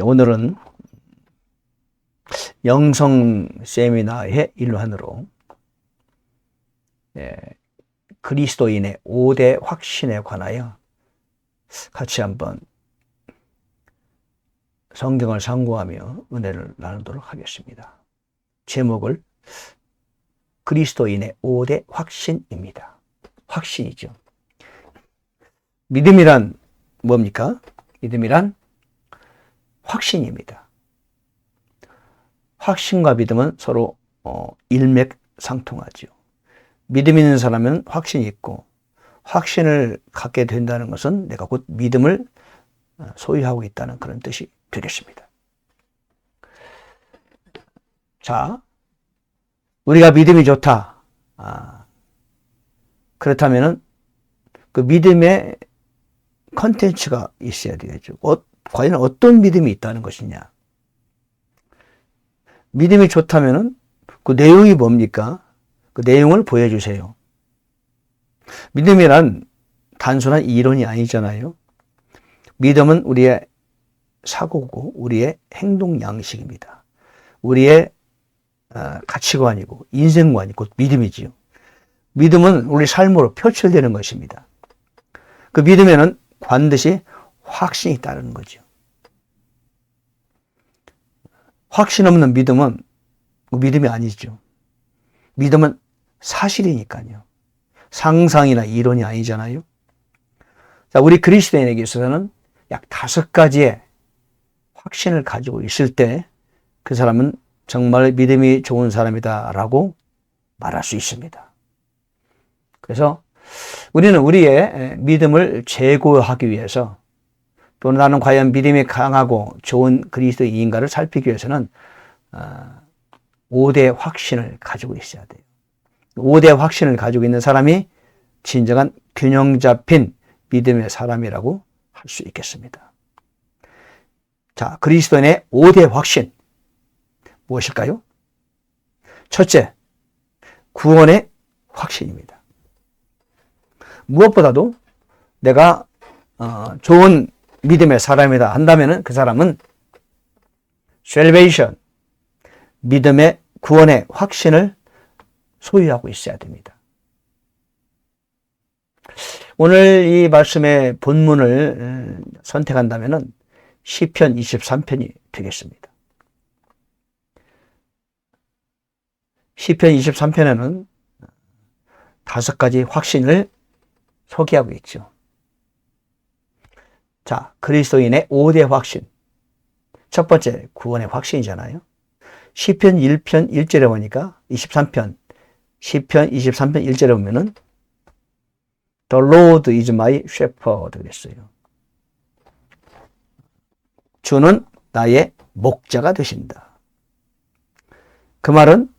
오늘은 영성 세미나의 일환으로 그리스도인의 5대 확신에 관하여 같이 한번 성경을 상고하며 은혜를 나누도록 하겠습니다. 제목을 그리스도인의 5대 확신입니다. 확신이죠. 믿음이란 뭡니까? 믿음이란 확신입니다. 확신과 믿음은 서로 일맥상통하죠. 믿음 있는 사람은 확신이 있고, 확신을 갖게 된다는 것은 내가 곧 믿음을 소유하고 있다는 그런 뜻이 되겠습니다. 자, 우리가 믿음이 좋다. 그렇다면은 그 믿음의 컨텐츠가 있어야 되겠죠. 과연 어떤 믿음이 있다는 것이냐? 믿음이 좋다면은 그 내용이 뭡니까? 그 내용을 보여주세요. 믿음이란 단순한 이론이 아니잖아요. 믿음은 우리의 사고고 우리의 행동 양식입니다. 우리의 가치관이고 인생관이 곧 믿음이지요. 믿음은 우리 삶으로 표출되는 것입니다. 그 믿음에는 반드시 확신이 따르는 거죠. 확신 없는 믿음은 믿음이 아니죠. 믿음은 사실이니까요. 상상이나 이론이 아니잖아요. 자, 우리 그리스도인에게 있어서는 약 5가지의 확신을 가지고 있을 때 그 사람은 정말 믿음이 좋은 사람이다라고 말할 수 있습니다. 그래서 우리는 우리의 믿음을 제고하기 위해서 또 나는 과연 믿음이 강하고 좋은 그리스도인인가를 살피기 위해서는 5대 확신을 가지고 있어야 돼요. 5대 확신을 가지고 있는 사람이 진정한 균형 잡힌 믿음의 사람이라고 할 수 있겠습니다. 자, 그리스도인의 5대 확신 무엇일까요? 첫째, 구원의 확신입니다. 무엇보다도 내가 좋은 믿음의 사람이다 한다면 그 사람은 salvation, 믿음의 구원의 확신을 소유하고 있어야 됩니다. 오늘 이 말씀의 본문을 선택한다면 시편 23편이 되겠습니다. 시편 23편에는 5가지 확신을 소개하고 있죠. 자, 그리스도인의 5대 확신. 첫 번째, 구원의 확신이잖아요. 시편 1편 1절에 보니까 23편, 시편 23편 1절에 보면은 The Lord is my shepherd 그랬어요. 주는 나의 목자가 되신다. 그 말은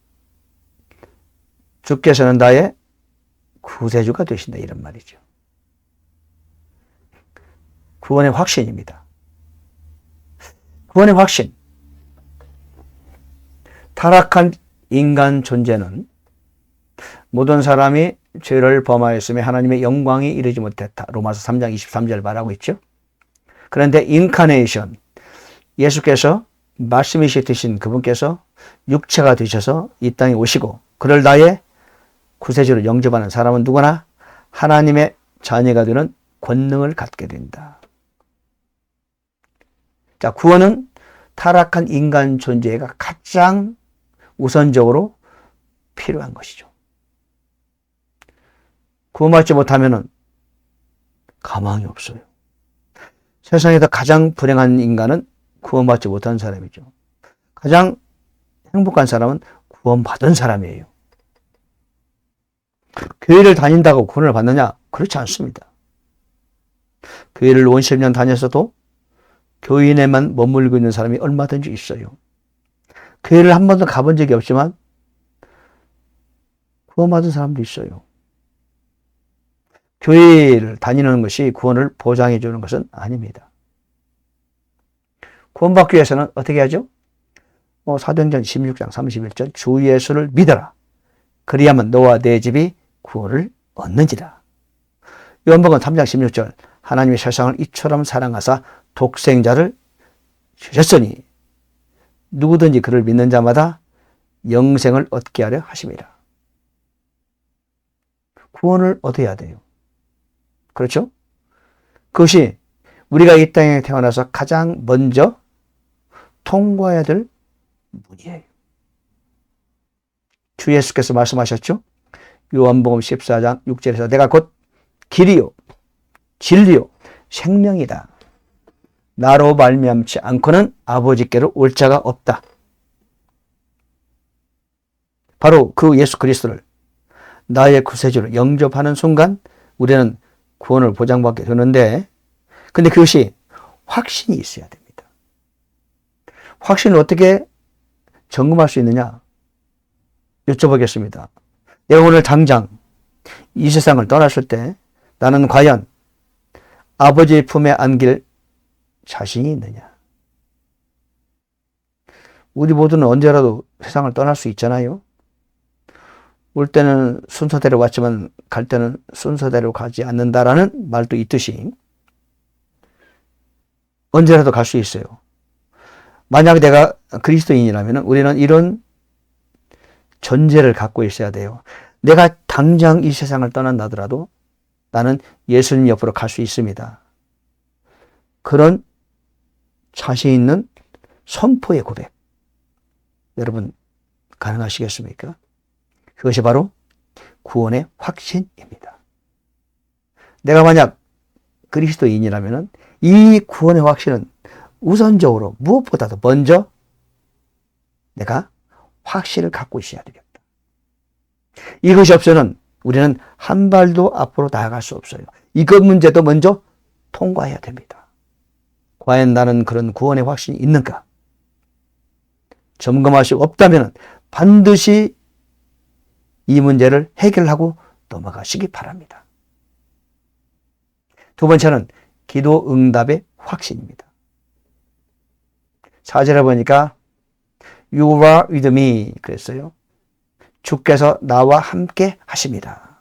주께서는 나의 구세주가 되신다 이런 말이죠. 구원의 확신입니다. 구원의 확신. 타락한 인간 존재는 모든 사람이 죄를 범하였으며 하나님의 영광이 이르지 못했다. 로마서 3장 23절 말하고 있죠. 그런데 인카네이션, 예수께서 말씀이시되신 그분께서 육체가 되셔서 이 땅에 오시고 그를 나의 구세주로 영접하는 사람은 누구나 하나님의 자녀가 되는 권능을 갖게 된다. 자, 구원은 타락한 인간 존재가 가장 우선적으로 필요한 것이죠. 구원받지 못하면 가망이 없어요. 세상에서 가장 불행한 인간은 구원받지 못한 사람이죠. 가장 행복한 사람은 구원받은 사람이에요. 교회를 다닌다고 구원을 받느냐? 그렇지 않습니다. 교회를 50년 다녔어도 교인에만 머물고 있는 사람이 얼마든지 있어요. 교회를 한 번도 가본 적이 없지만 구원받은 사람도 있어요. 교회를 다니는 것이 구원을 보장해 주는 것은 아닙니다. 구원받기 위해서는 어떻게 하죠? 사도행전 16장 31절 주 예수를 믿어라. 그리하면 너와 내 집이 구원을 얻는지라. 요한복음 3장 16절 하나님이 세상을 이처럼 사랑하사 독생자를 주셨으니 누구든지 그를 믿는 자마다 영생을 얻게 하려 하심이라. 구원을 얻어야 돼요. 그렇죠? 그것이 우리가 이 땅에 태어나서 가장 먼저 통과해야 될 문이에요. 주 예수께서 말씀하셨죠? 요한복음 14장 6절에서 내가 곧 길이요 진리요 생명이다. 나로 말미암지 않고는 아버지께로 올 자가 없다. 바로 그 예수 그리스도를 나의 구세주로 영접하는 순간 우리는 구원을 보장받게 되는데, 근데 그것이 확신이 있어야 됩니다. 확신을 어떻게 점검할 수 있느냐? 여쭤보겠습니다. 내가 오늘 당장 이 세상을 떠났을 때 나는 과연 아버지의 품에 안길 자신이 있느냐? 우리 모두는 언제라도 세상을 떠날 수 있잖아요. 올 때는 순서대로 왔지만 갈 때는 순서대로 가지 않는다라는 말도 있듯이 언제라도 갈 수 있어요. 만약 내가 그리스도인이라면 우리는 이런 전제를 갖고 있어야 돼요. 내가 당장 이 세상을 떠난다더라도 나는 예수님 옆으로 갈 수 있습니다. 그런 자신 있는 선포의 고백. 여러분 가능하시겠습니까? 그것이 바로 구원의 확신입니다. 내가 만약 그리스도인이라면 이 구원의 확신은 우선적으로 무엇보다도 먼저 내가 확신을 갖고 있어야 되겠다. 이것이 없어서는 우리는 한 발도 앞으로 나아갈 수 없어요. 이것 문제도 먼저 통과해야 됩니다. 과연 나는 그런 구원의 확신이 있는가? 점검할 수 없다면 반드시 이 문제를 해결하고 넘어가시기 바랍니다. 두 번째는 기도 응답의 확신입니다. 4절에 보니까 You are with me 그랬어요. 주께서 나와 함께 하십니다.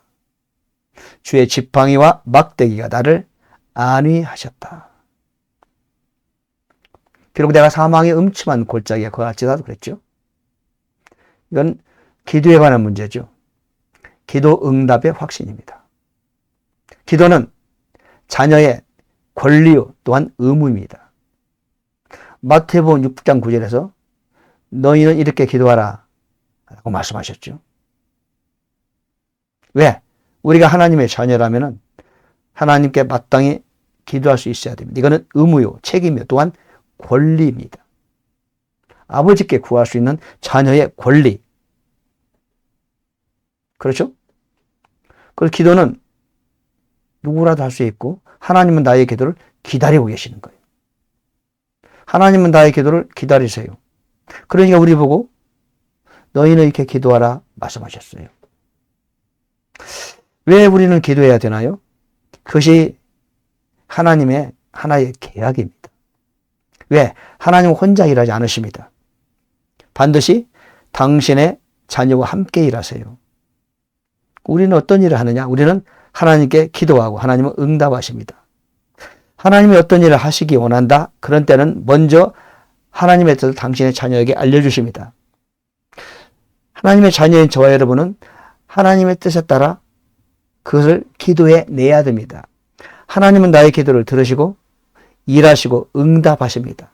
주의 지팡이와 막대기가 나를 안위하셨다. 비록 내가 사망의 음침한 골짜기에 거할지라도 그랬죠. 이건 기도에 관한 문제죠. 기도 응답의 확신입니다. 기도는 자녀의 권리요 또한 의무입니다. 마태복음 6장 9절에서 너희는 이렇게 기도하라 라고 말씀하셨죠. 왜? 우리가 하나님의 자녀라면 하나님께 마땅히 기도할 수 있어야 됩니다. 이거는 의무요, 책임이요, 또한 권리입니다. 아버지께 구할 수 있는 자녀의 권리. 그렇죠? 그 기도는 누구라도 할 수 있고 하나님은 나의 기도를 기다리고 계시는 거예요. 하나님은 나의 기도를 기다리세요. 그러니까 우리 보고 너희는 이렇게 기도하라 말씀하셨어요. 왜 우리는 기도해야 되나요? 그것이 하나님의 하나의 계약입니다. 왜? 하나님은 혼자 일하지 않으십니다. 반드시 당신의 자녀와 함께 일하세요. 우리는 어떤 일을 하느냐? 우리는 하나님께 기도하고 하나님은 응답하십니다. 하나님이 어떤 일을 하시기 원한다? 그런 때는 먼저 하나님의 뜻을 당신의 자녀에게 알려주십니다. 하나님의 자녀인 저와 여러분은 하나님의 뜻에 따라 그것을 기도해 내야 됩니다. 하나님은 나의 기도를 들으시고 일하시고 응답하십니다.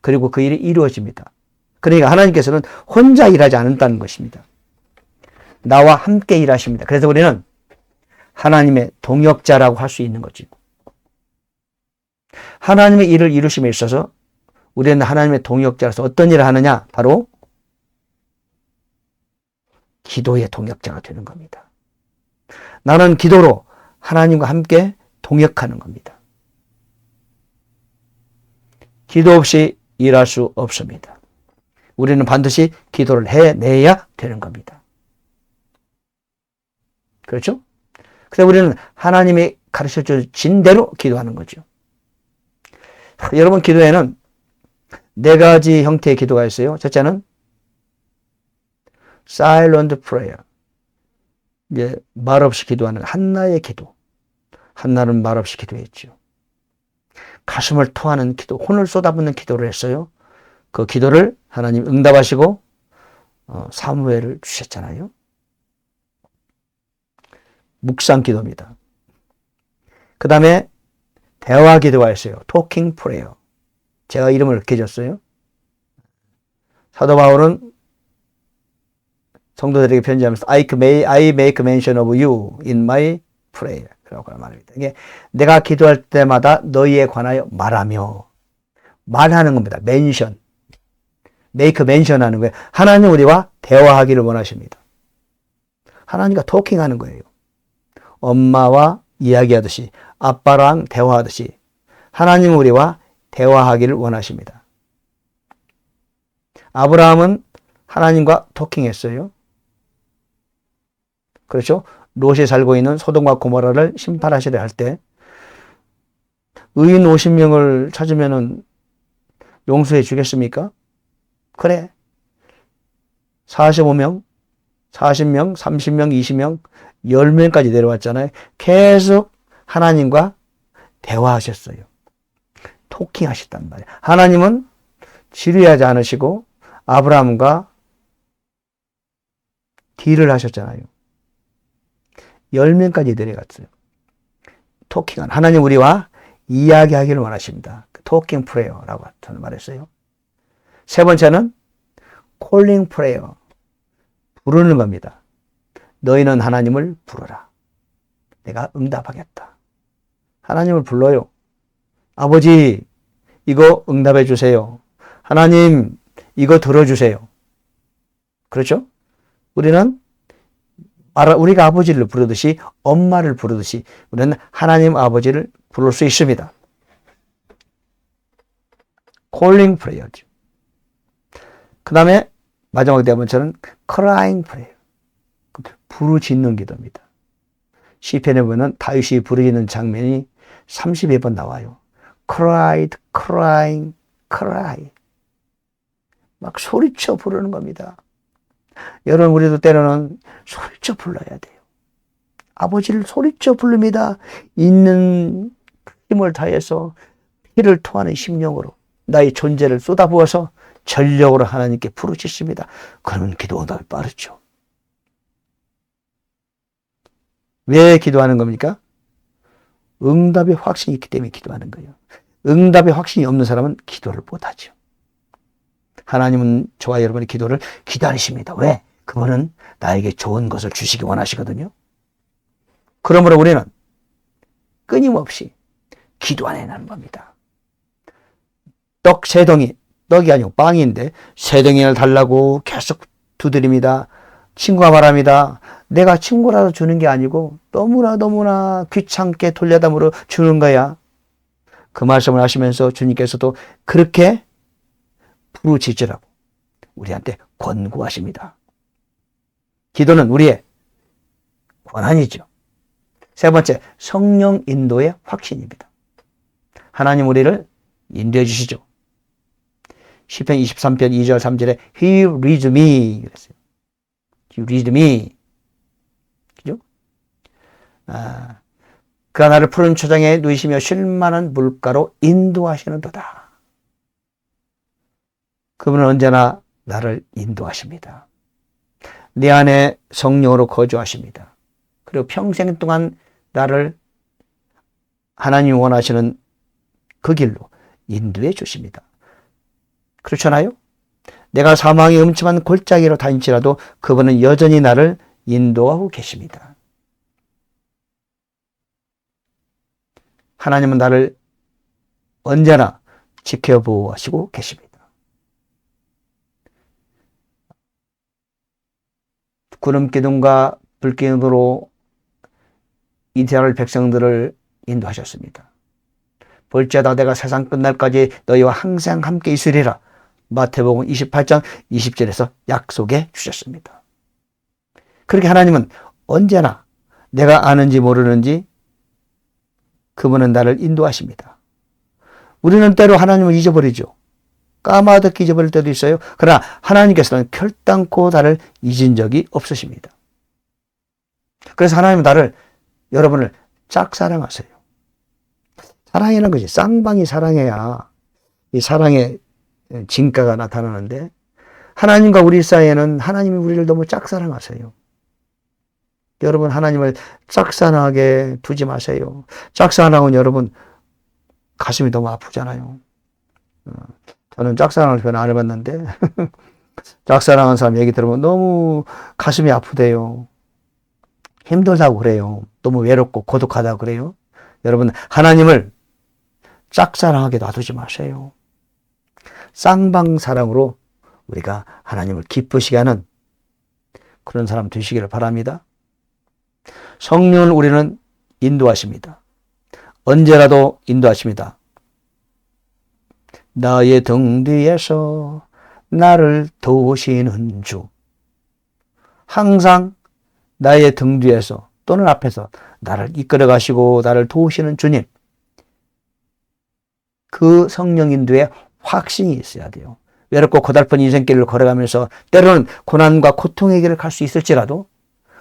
그리고 그 일이 이루어집니다. 그러니까 하나님께서는 혼자 일하지 않는다는 것입니다. 나와 함께 일하십니다. 그래서 우리는 하나님의 동역자라고 할 수 있는 거죠. 하나님의 일을 이루심에 있어서 우리는 하나님의 동역자로서 어떤 일을 하느냐? 바로 기도의 동역자가 되는 겁니다. 나는 기도로 하나님과 함께 동역하는 겁니다. 기도 없이 일할 수 없습니다. 우리는 반드시 기도를 해내야 되는 겁니다. 그렇죠? 그래서 우리는 하나님이 가르쳐 주신 대로 기도하는 거죠. 여러분, 기도에는 네 가지 형태의 기도가 있어요. 첫째는 silent prayer. 이제 말없이 기도하는 한나의 기도. 한나는 말없이 기도했죠. 가슴을 토하는 기도, 혼을 쏟아붓는 기도를 했어요. 그 기도를 하나님 응답하시고 사무엘을 주셨잖아요. 묵상 기도입니다. 그 다음에 대화 기도가 있어요. 토킹 프레이어. 제가 이름을 이렇게 줬어요. 사도 바울은 성도들에게 편지하면서 I make mention of you in my prayer 라고 말합니다. 이게 내가 기도할 때마다 너희에 관하여 말하며, 말하는 겁니다. mention, make mention 하는 거예요. 하나님 우리와 대화하기를 원하십니다. 하나님과 토킹하는 거예요. 엄마와 이야기하듯이, 아빠랑 대화하듯이 하나님 우리와 대화하기를 원하십니다. 아브라함은 하나님과 토킹했어요. 그렇죠? 롯이 살고 있는 소돔과 고모라를 심판하시려 할 때 의인 50명을 찾으면은 용서해 주겠습니까? 그래. 45명, 40명, 30명, 20명, 10명까지 내려왔잖아요. 계속 하나님과 대화하셨어요. 토킹하셨단 말이에요. 하나님은 지루하지 않으시고 아브라함과 딜을 하셨잖아요. 10명까지 내려갔어요. 토킹한 하나님 우리와 이야기하기를 원하십니다. 토킹 프레이어라고 저는 말했어요. 세 번째는 콜링 프레이어, 부르는 겁니다. 너희는 하나님을 부르라. 내가 응답하겠다. 하나님을 불러요. 아버지, 이거 응답해 주세요. 하나님, 이거 들어주세요. 그렇죠? 우리가 아버지를 부르듯이, 엄마를 부르듯이 우리는 하나님 아버지를 부를 수 있습니다. 콜링 프레이어죠. 그 다음에 마지막 네 번째는 crying prayer, 부르짖는 기도입니다. 시편에 보면 다윗이 부르짖는 장면이 32번 나와요. cried, crying, cry. 막 소리쳐 부르는 겁니다. 여러분, 우리도 때로는 소리쳐 불러야 돼요. 아버지를 소리쳐 부릅니다. 있는 힘을 다해서 피를 토하는 심령으로 나의 존재를 쏟아부어서 전력으로 하나님께 부르짖습니다. 그러면 기도 응답이 빠르죠. 왜 기도하는 겁니까? 응답의 확신이 있기 때문에 기도하는 거예요. 응답의 확신이 없는 사람은 기도를 못하죠. 하나님은 저와 여러분의 기도를 기다리십니다. 왜? 그분은 나에게 좋은 것을 주시기 원하시거든요. 그러므로 우리는 끊임없이 기도 안에 나는 겁니다. 떡 세 덩이, 떡이 아니고 빵인데 세 덩이를 달라고 계속 두드립니다. 친구가 말합니다. 내가 친구라도 주는 게 아니고 너무나 귀찮게 돌려담으로 주는 거야. 그 말씀을 하시면서 주님께서도 그렇게 부르짖으라고 우리한테 권고하십니다. 기도는 우리의 권한이죠. 세 번째, 성령 인도의 확신입니다. 하나님 우리를 인도해 주시죠. 시편 23편 2절 3절에 He leads me 그랬어요. He leads me. 그죠? 그가 나를 푸른 초장에 누이시며 쉴만한 물가로 인도하시는도다. 그분은 언제나 나를 인도하십니다. 내 안에 성령으로 거주하십니다. 그리고 평생 동안 나를 하나님이 원하시는 그 길로 인도해 주십니다. 그렇잖아요? 내가 사망의 음침한 골짜기로 다닐지라도 그분은 여전히 나를 인도하고 계십니다. 하나님은 나를 언제나 지켜보시고 계십니다. 구름기둥과 불기둥으로 이스라엘 백성들을 인도하셨습니다. 볼지어다 내가 세상 끝날까지 너희와 항상 함께 있으리라. 마태복음 28장 20절에서 약속해 주셨습니다. 그렇게 하나님은 언제나 내가 아는지 모르는지 그분은 나를 인도하십니다. 우리는 때로 하나님을 잊어버리죠. 까마득히 잊어버릴 때도 있어요. 그러나 하나님께서는 결단코 나를 잊은 적이 없으십니다. 그래서 하나님은 여러분을 짝사랑하세요. 사랑이라는 것이 쌍방이 사랑해야 이 사랑의 진가가 나타나는데, 하나님과 우리 사이에는 하나님이 우리를 너무 짝사랑하세요. 여러분, 하나님을 짝사랑하게 두지 마세요. 짝사랑은 여러분 가슴이 너무 아프잖아요. 저는 짝사랑을 별로 안 해봤는데 짝사랑한 사람 얘기 들으면 너무 가슴이 아프대요. 힘들다고 그래요. 너무 외롭고 고독하다고 그래요. 여러분, 하나님을 짝사랑하게 놔두지 마세요. 쌍방사랑으로 우리가 하나님을 기쁘시게 하는 그런 사람 되시기를 바랍니다. 성령을 우리는 인도하십니다. 언제라도 인도하십니다. 나의 등 뒤에서 나를 도우시는 주. 항상 나의 등 뒤에서 또는 앞에서 나를 이끌어 가시고 나를 도우시는 주님. 그 성령 인도에 확신이 있어야 돼요. 외롭고 고달픈 인생길을 걸어가면서 때로는 고난과 고통의 길을 갈 수 있을지라도,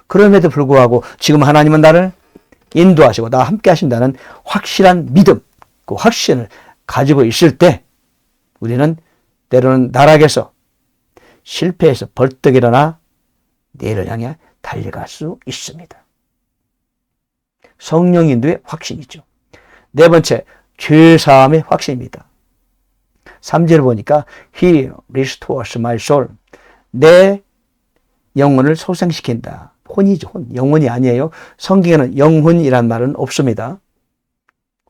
그럼에도 불구하고 지금 하나님은 나를 인도하시고 나와 함께 하신다는 확실한 믿음, 그 확신을 가지고 있을 때 우리는 때로는 나락에서 실패해서 벌떡 일어나 내일을 향해 달려갈 수 있습니다. 성령 인도의 확신이죠. 네 번째, 죄사함의 확신입니다. 3절을 보니까 He restores my soul. 내 영혼을 소생시킨다. 혼이죠. 혼. 영혼이 아니에요. 성경에는 영혼이란 말은 없습니다.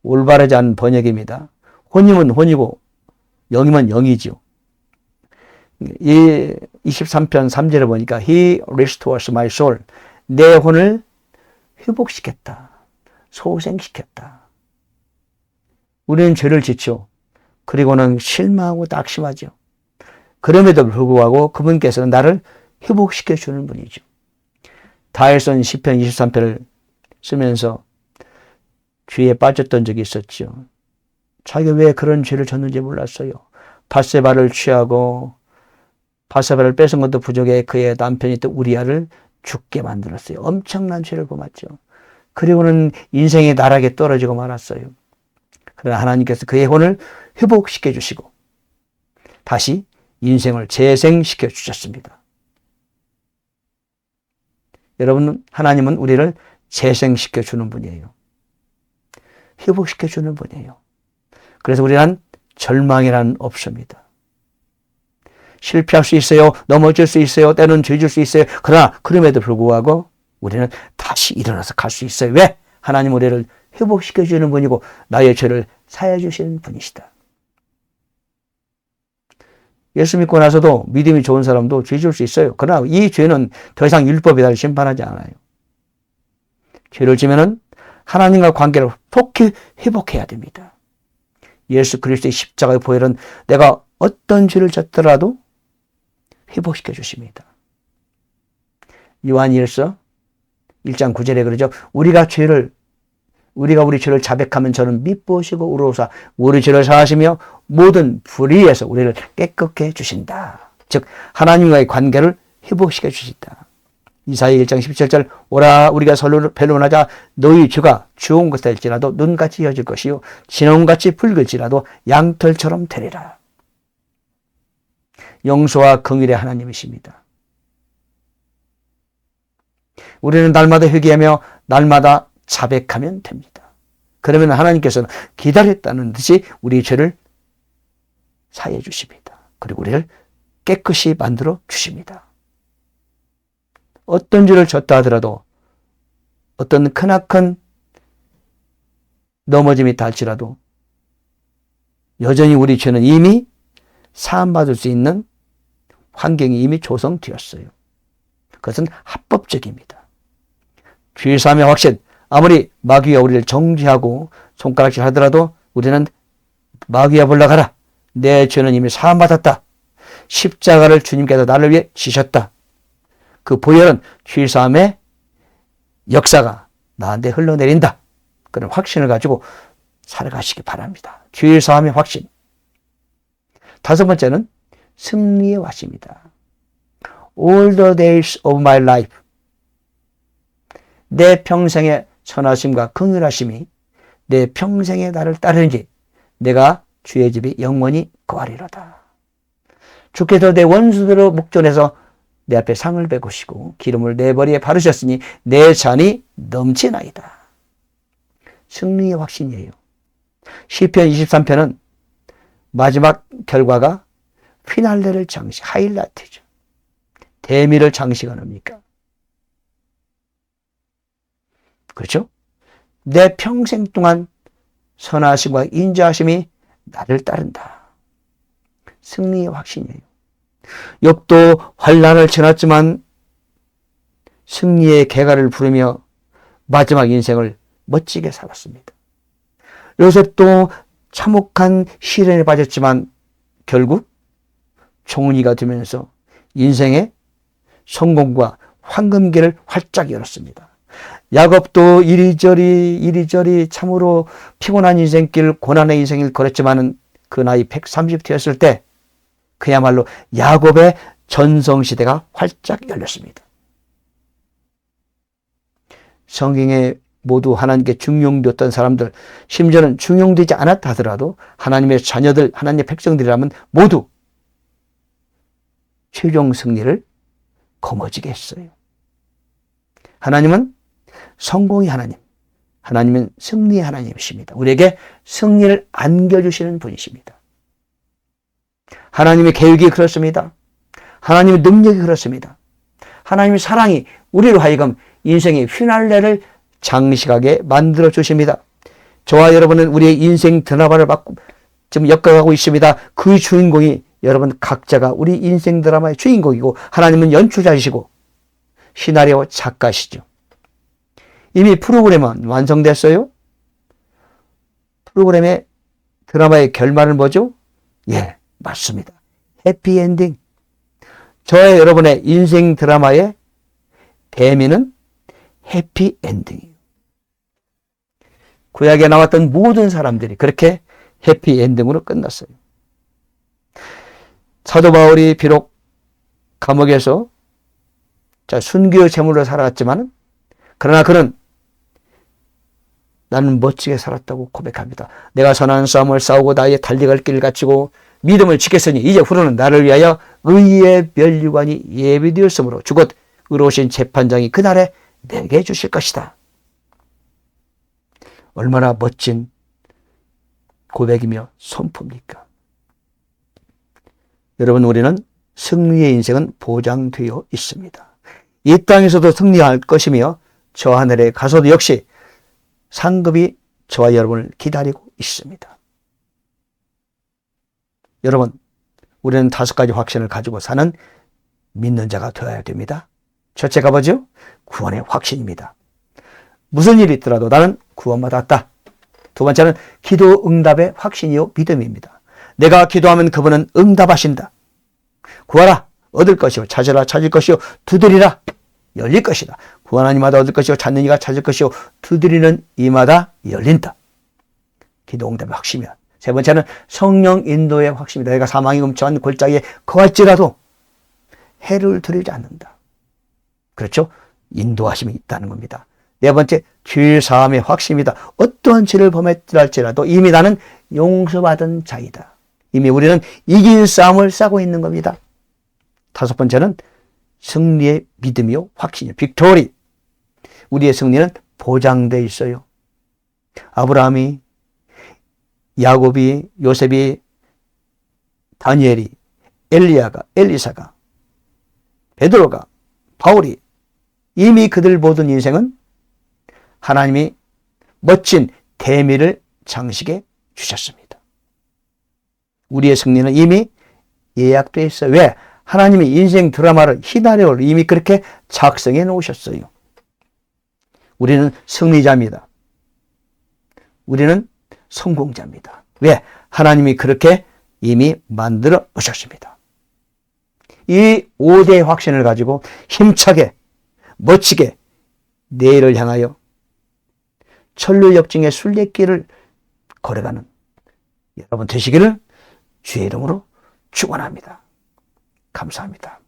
올바르지 않은 번역입니다. 혼이면 혼이고 영이면 영이죠. 이 23편 3절을 보니까 He restores my soul. 내 혼을 회복시켰다. 소생시켰다. 우리는 죄를 짓죠. 그리고는 실망하고 낙심하죠. 그럼에도 불구하고 그분께서는 나를 회복시켜 주는 분이죠. 다윗은 시편 23편을 쓰면서 죄에 빠졌던 적이 있었죠. 자기가 왜 그런 죄를 졌는지 몰랐어요. 밧세바를 취하고 밧세바를 뺏은 것도 부족해 그의 남편이 또 우리아를 죽게 만들었어요. 엄청난 죄를 범했죠. 그리고는 인생의 나락에 떨어지고 말았어요. 그러나 하나님께서 그의 혼을 회복시켜 주시고 다시 인생을 재생시켜 주셨습니다. 여러분, 하나님은 우리를 재생시켜 주는 분이에요. 회복시켜 주는 분이에요. 그래서 우리는 절망이란 없습니다. 실패할 수 있어요. 넘어질 수 있어요. 때로는 죄질 수 있어요. 그러나 그럼에도 불구하고 우리는 다시 일어나서 갈 수 있어요. 왜? 하나님 우리를 회복시켜 주는 분이고 나의 죄를 사해 주시는 분이시다. 예수 믿고 나서도 믿음이 좋은 사람도 죄 질 수 있어요. 그러나 이 죄는 더 이상 율법이 나를 심판하지 않아요. 죄를 지면은 하나님과 관계를 속히 회복해야 됩니다. 예수 그리스도의 십자가의 보혈은 내가 어떤 죄를 졌더라도 회복시켜 주십니다. 요한일서 1장 9절에 그러죠. 우리가 우리 죄를 자백하면 저는 미쁘시고 의로우사 우리 죄를 사하시며 모든 불의에서 우리를 깨끗게 해주신다. 즉 하나님과의 관계를 회복시켜 주신다. 이사야 1장 17절 오라 우리가 서로 변론하자 너희 죄가 주홍 것일지라도 눈같이 혀질 것이요 진홍같이 붉을지라도 양털처럼 되리라. 용서와 긍휼의 하나님이십니다. 우리는 날마다 회개하며 날마다 자백하면 됩니다. 그러면 하나님께서는 기다렸다는 듯이 우리 죄를 사해 주십니다. 그리고 우리를 깨끗이 만들어 주십니다. 어떤 죄를 졌다 하더라도 어떤 크나큰 넘어짐이 닿을지라도 여전히 우리 죄는 이미 사함받을 수 있는 환경이 이미 조성되었어요. 그것은 합법적입니다. 죄사함의 확신, 아무리 마귀가 우리를 정죄하고 손가락질 하더라도 우리는 마귀야 물러가라. 내 죄는 이미 사함받았다. 십자가를 주님께서 나를 위해 지셨다. 그 보혈은 죄사함의 역사가 나한테 흘러내린다. 그런 확신을 가지고 살아가시기 바랍니다. 죄사함의 확신. 다섯 번째는 승리의 확신입니다. All the days of my life. 내 평생의 선하심과 긍휼하심이 내 평생에 나를 따르는지 내가 주의 집에 영원히 거하리로다. 주께서 내 원수들의 목전에서 내 앞에 상을 베푸시고 기름을 내 머리에 바르셨으니 내 잔이 넘치나이다. 승리의 확신이에요. 시편 23편은 마지막 결과가 피날레를 장식, 하이라이트죠. 대미를 장식하는 겁니까? 그렇죠? 내 평생 동안 선하심과 인자하심이 나를 따른다. 승리의 확신이에요. 욥도 환난을 지났지만 승리의 개가를 부르며 마지막 인생을 멋지게 살았습니다. 요셉도 참혹한 시련에 빠졌지만 결국 총리가 되면서 인생의 성공과 황금기를 활짝 열었습니다. 야곱도 이리저리 참으로 피곤한 인생길, 고난의 인생을 걸었지만 그 나이 130 되었을 때 그야말로 야곱의 전성시대가 활짝 열렸습니다. 성경에 모두 하나님께 중용되었던 사람들, 심지어는 중용되지 않았다 하더라도 하나님의 자녀들, 하나님의 백성들이라면 모두 최종 승리를 거머쥐게 했어요. 하나님은 성공의 하나님, 하나님은 승리의 하나님이십니다. 우리에게 승리를 안겨주시는 분이십니다. 하나님의 계획이 그렇습니다. 하나님의 능력이 그렇습니다. 하나님의 사랑이 우리로 하여금 인생의 휘날레를 장식하게 만들어 주십니다. 저와 여러분은 우리의 인생 드라마를 지금 엮어가고 있습니다. 그 주인공이 여러분 각자가 우리 인생 드라마의 주인공이고 하나님은 연출자이시고 시나리오 작가시죠. 이미 프로그램은 완성됐어요. 프로그램의 드라마의 결말은 뭐죠? 예, 맞습니다. 해피엔딩. 저의 여러분의 인생 드라마의 대미는 해피엔딩이에요. 구약에 나왔던 모든 사람들이 그렇게 해피엔딩으로 끝났어요. 사도 바울이 비록 감옥에서 순교의 제물로 살아갔지만 그러나 그는 나는 멋지게 살았다고 고백합니다. 내가 선한 싸움을 싸우고 나의 달려갈 길을 갖추고 믿음을 지켰으니 이제 후로는 나를 위하여 의의 면류관이 예비되었으므로 주곧 의로우신 재판장이 그날에 내게 주실 것이다. 얼마나 멋진 고백이며 선포입니까? 여러분, 우리는 승리의 인생은 보장되어 있습니다. 이 땅에서도 승리할 것이며 저 하늘에 가서도 역시 상급이 저와 여러분을 기다리고 있습니다. 여러분, 우리는 5가지 확신을 가지고 사는 믿는 자가 되어야 됩니다. 첫째가 뭐죠? 구원의 확신입니다. 무슨 일이 있더라도 나는 구원받았다. 두 번째는 기도 응답의 확신이요 믿음입니다. 내가 기도하면 그분은 응답하신다. 구하라 얻을 것이요 찾으라 찾을 것이요 두드리라 열릴 것이다. 구하는 이마다 얻을 것이요 찾는 이가 찾을 것이요 두드리는 이마다 열린다. 기도 응답의 확신이야. 세 번째는 성령 인도의 확신입니다. 내가 사망이 음침한 골짜기에 거할지라도 해를 두려지 않는다. 그렇죠? 인도하심이 있다는 겁니다. 네 번째, 죄 사함의 확신입니다. 어떠한 죄를 범했더랄지라도 이미 나는 용서받은 자이다. 이미 우리는 이긴 싸움을 싸고 있는 겁니다. 다섯 번째는 승리의 믿음이요 확신이요 빅토리. 우리의 승리는 보장되어 있어요. 아브라함이, 야곱이, 요셉이, 다니엘이, 엘리야가, 엘리사가, 베드로가, 바울이 이미 그들 모든 인생은 하나님이 멋진 대미를 장식해 주셨습니다. 우리의 승리는 이미 예약되어 있어요. 왜? 하나님이 인생 드라마를 시나리오를 이미 그렇게 작성해 놓으셨어요. 우리는 승리자입니다. 우리는 성공자입니다. 왜? 하나님이 그렇게 이미 만들어 놓으셨습니다. 이 5대의 확신을 가지고 힘차게 멋지게 내일을 향하여 천루역증의 순례길을 걸어가는 여러분 되시기를 주의 이름으로 축원합니다. 감사합니다.